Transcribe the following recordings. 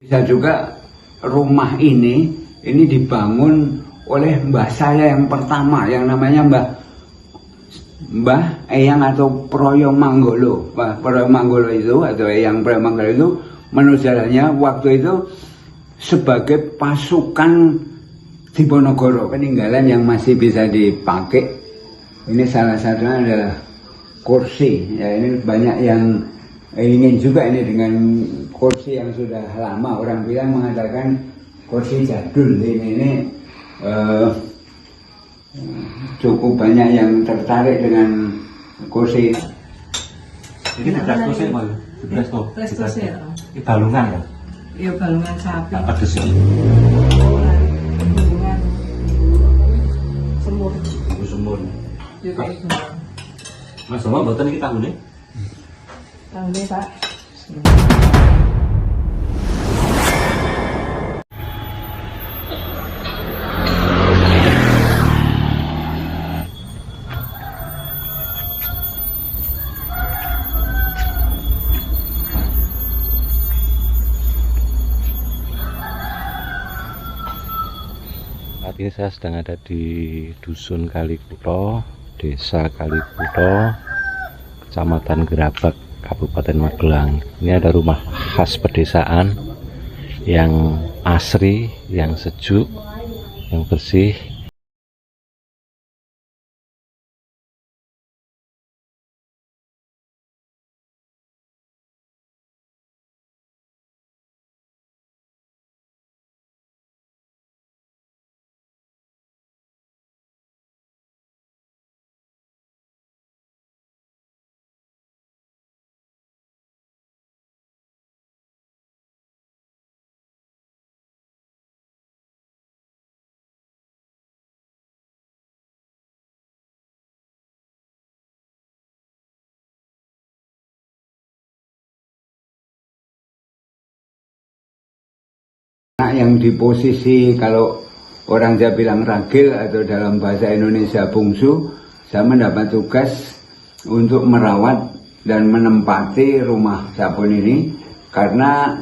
Bisa juga rumah ini dibangun oleh mbah saya yang pertama, yang namanya Mbah Eyang atau Proyo Manggolo. Proyo Manggolo itu atau Eyang Proyo Manggolo itu menurut sejarahnya waktu itu sebagai pasukan Diponegoro, peninggalan yang masih bisa dipakai. Ini salah satunya adalah kursi. Ya, ini banyak yang ingin juga ini dengan kursi yang sudah lama. Orang bilang mengatakan kursi jadul. Ini cukup banyak yang tertarik dengan kursi. Ini beras kursi mal, beras tuh. Beras kursi ya. Ini balungan ya. Iya balungan sapi. Apa pedes ya? Balungan semur. Semur. Juga itu. Mas sama buatan ini tahunnya? Tahunnya Pak. Saat ini saya sedang ada di Dusun Kalikuto, Desa Kalikuto, Kecamatan Gerabak, Kabupaten Magelang. Ini ada rumah khas pedesaan yang asri, yang sejuk, yang bersih. Yang di posisi kalau orang Jawa bilang ragil atau dalam bahasa Indonesia bungsu, saya mendapat tugas untuk merawat dan menempati rumah sabun ini karena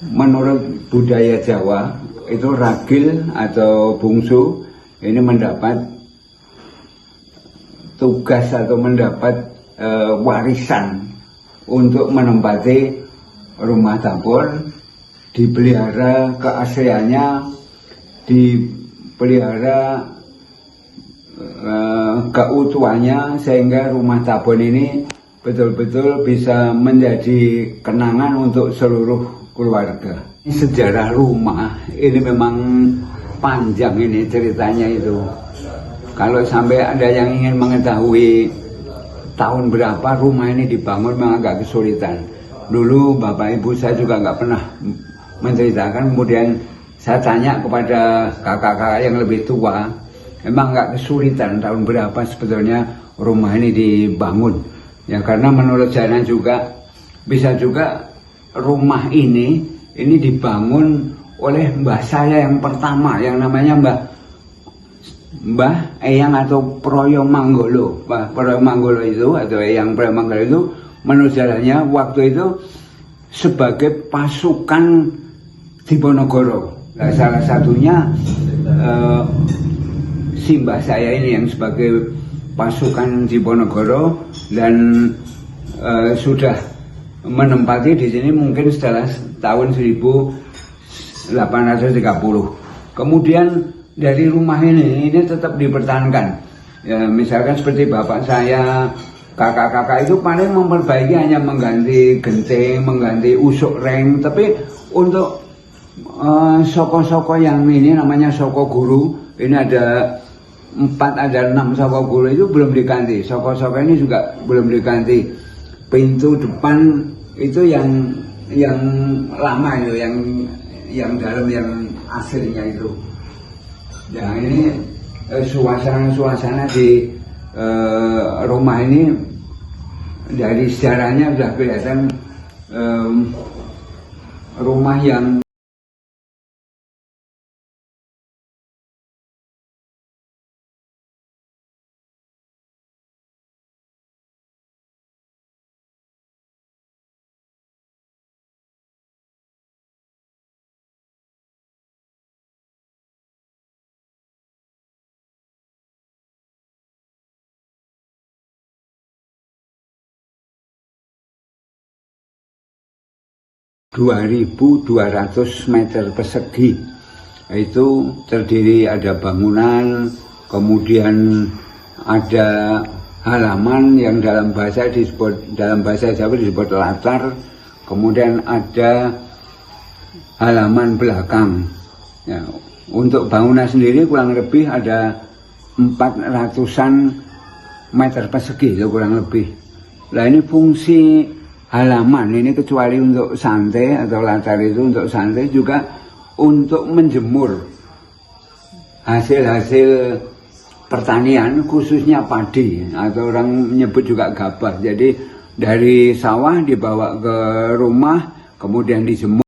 menurut budaya Jawa itu ragil atau bungsu ini mendapat tugas atau mendapat warisan untuk menempati rumah dapur, dipelihara keasliannya, dipelihara keutuhannya sehingga rumah tabon ini betul-betul bisa menjadi kenangan untuk seluruh keluarga. Sejarah rumah ini memang panjang ini ceritanya itu. Kalau sampai ada yang ingin mengetahui tahun berapa rumah ini dibangun memang agak kesulitan. Dulu bapak ibu saya juga nggak pernah menceritakan, kemudian saya tanya kepada kakak-kakak yang lebih tua, memang nggak kesulitan tahun berapa sebetulnya rumah ini dibangun. Ya karena menurut saya juga bisa juga rumah ini dibangun oleh mbah saya yang pertama, yang namanya Mbah Eyang atau Proyo Manggolo. Proyo Manggolo itu atau Eyang Proyo Manggolo itu menurut sejarahnya waktu itu sebagai pasukan Diponegoro. Nah, salah satunya simbah saya ini yang sebagai pasukan Diponegoro dan sudah menempati di sini mungkin setelah tahun 1830. Kemudian dari rumah ini tetap dipertahankan. Ya, misalkan seperti bapak saya, kakak-kakak itu paling memperbaiki hanya mengganti genting, mengganti usuk reng, tapi untuk soko-soko yang ini namanya soko guru, ini ada 4 ada 6 soko guru itu belum diganti. Soko-soko ini juga belum diganti. Pintu depan itu yang lama itu, yang dalam yang aslinya itu. Ya ini suasana di rumah ini dari sejarahnya sudah kelihatan rumah yang 2.200 meter persegi. Itu terdiri ada bangunan, kemudian ada halaman yang dalam bahasa Jawa disebut latar, kemudian ada halaman belakang. Ya, untuk bangunan sendiri kurang lebih ada 400-an meter persegi, kurang lebih. Nah ini fungsi halaman ini, kecuali untuk santai atau latar itu untuk santai, juga untuk menjemur hasil-hasil pertanian, khususnya padi atau orang menyebut juga gabah. Jadi dari sawah dibawa ke rumah, kemudian dijemur.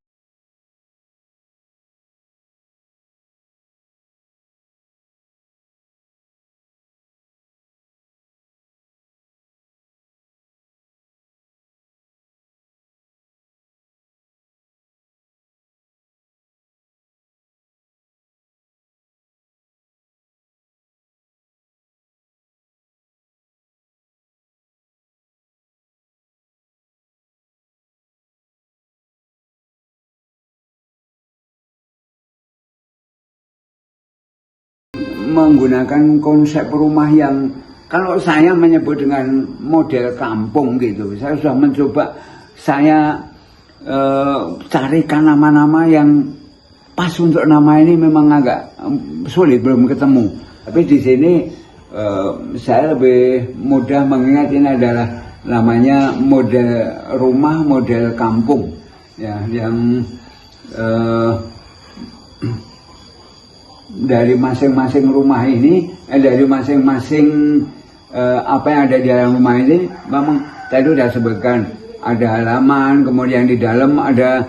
Menggunakan konsep rumah yang kalau saya menyebut dengan model kampung gitu. Saya sudah mencoba, saya carikan nama-nama yang pas untuk nama ini, memang agak sulit, belum ketemu. Tapi di sini saya lebih mudah mengingat ini adalah namanya model rumah, model kampung, ya, yang dari masing-masing rumah ini, dari masing-masing apa yang ada di dalam rumah ini, memang tadi sudah sebutkan ada halaman, kemudian di dalam ada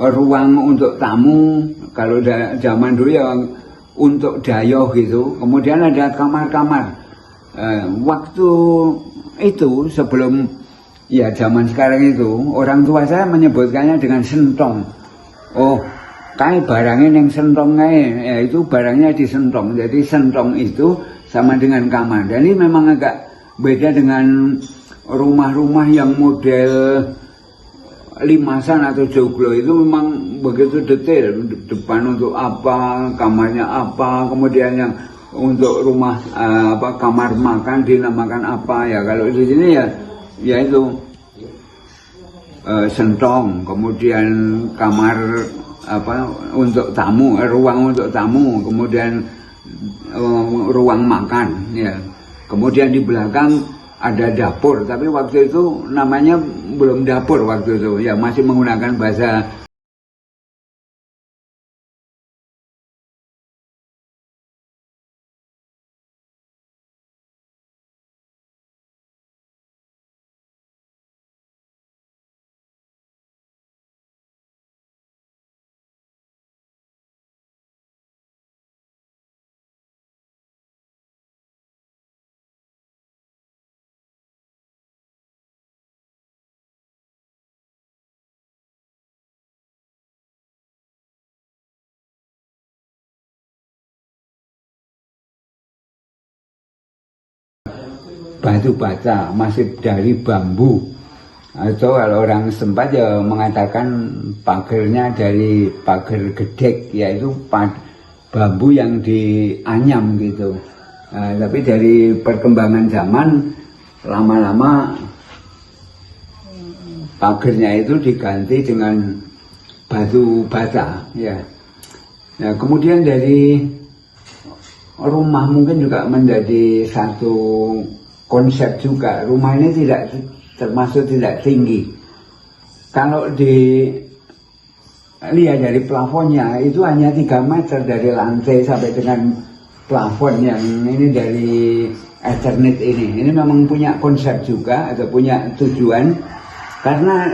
ruang untuk tamu, kalau zaman dulu ya untuk dayoh gitu, kemudian ada kamar-kamar. Waktu itu sebelum ya zaman sekarang itu, orang tua saya menyebutkannya dengan sentong. Oh, kayak barangnya yang sentong ya itu barangnya disentong. Jadi sentong itu sama dengan kamar. Dan ini memang agak beda dengan rumah-rumah yang model limasan atau joglo. Itu memang begitu detail. Depan untuk apa, kamarnya apa, kemudian yang untuk rumah kamar makan dinamakan apa ya. Kalau di sini ya itu sentong, kemudian kamar untuk tamu, ruang untuk tamu, kemudian ruang makan, ya. Kemudian di belakang ada dapur, tapi waktu itu namanya belum dapur waktu itu, ya masih menggunakan bahasa. Batu bata masih dari bambu, atau kalau orang setempat ya mengatakan pagernya dari pager gedek, yaitu bambu yang dianyam gitu. Tapi dari perkembangan zaman lama-lama pagernya itu diganti dengan batu bata, ya. Nah, kemudian dari rumah mungkin juga menjadi satu konsep juga. Rumah ini tidak tinggi. Kalau dilihat dari plafonnya itu hanya 3 meter dari lantai sampai dengan plafon yang ini dari Eternit ini. Ini memang punya konsep juga atau punya tujuan, karena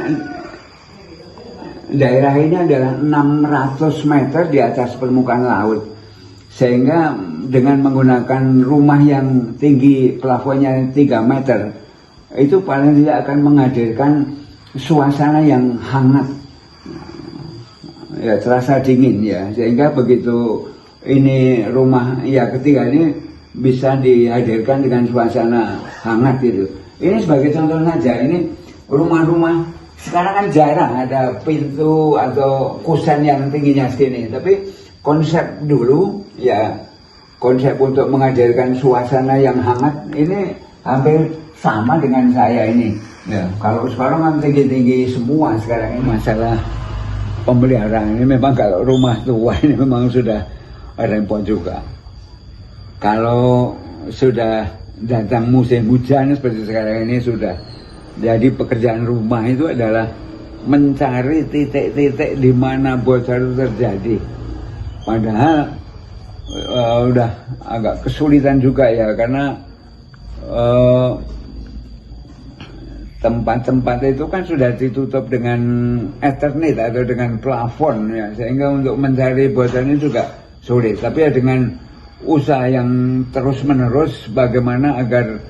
daerah ini adalah 600 meter di atas permukaan laut. Sehingga dengan menggunakan rumah yang tinggi plafonnya 3 meter, itu paling tidak akan menghadirkan suasana yang hangat, ya terasa dingin ya. Sehingga begitu ini rumah ya ketiga ini bisa dihadirkan dengan suasana hangat gitu. Ini sebagai contoh saja, ini rumah-rumah sekarang kan jarang ada pintu atau kusen yang tingginya segini, tapi konsep dulu ya, konsep untuk mengajarkan suasana yang hangat ini hampir sama dengan saya ini ya. Kalau sekarang kan tinggi-tinggi semua sekarang ini. Masalah pemeliharaan ini memang kalau rumah tua ini memang sudah repot juga. Kalau sudah datang musim hujan seperti sekarang ini sudah. Jadi pekerjaan rumah itu adalah mencari titik-titik di mana bocor itu terjadi. Padahal udah agak kesulitan juga ya, karena tempat-tempat itu kan sudah ditutup dengan Ethernet atau dengan plafon ya, sehingga untuk mencari bocornya juga sulit. Tapi ya dengan usaha yang terus-menerus bagaimana agar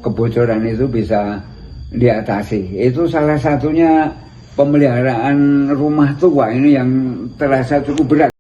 kebocoran itu bisa diatasi. Itu salah satunya pemeliharaan rumah tua ini yang terasa cukup berat.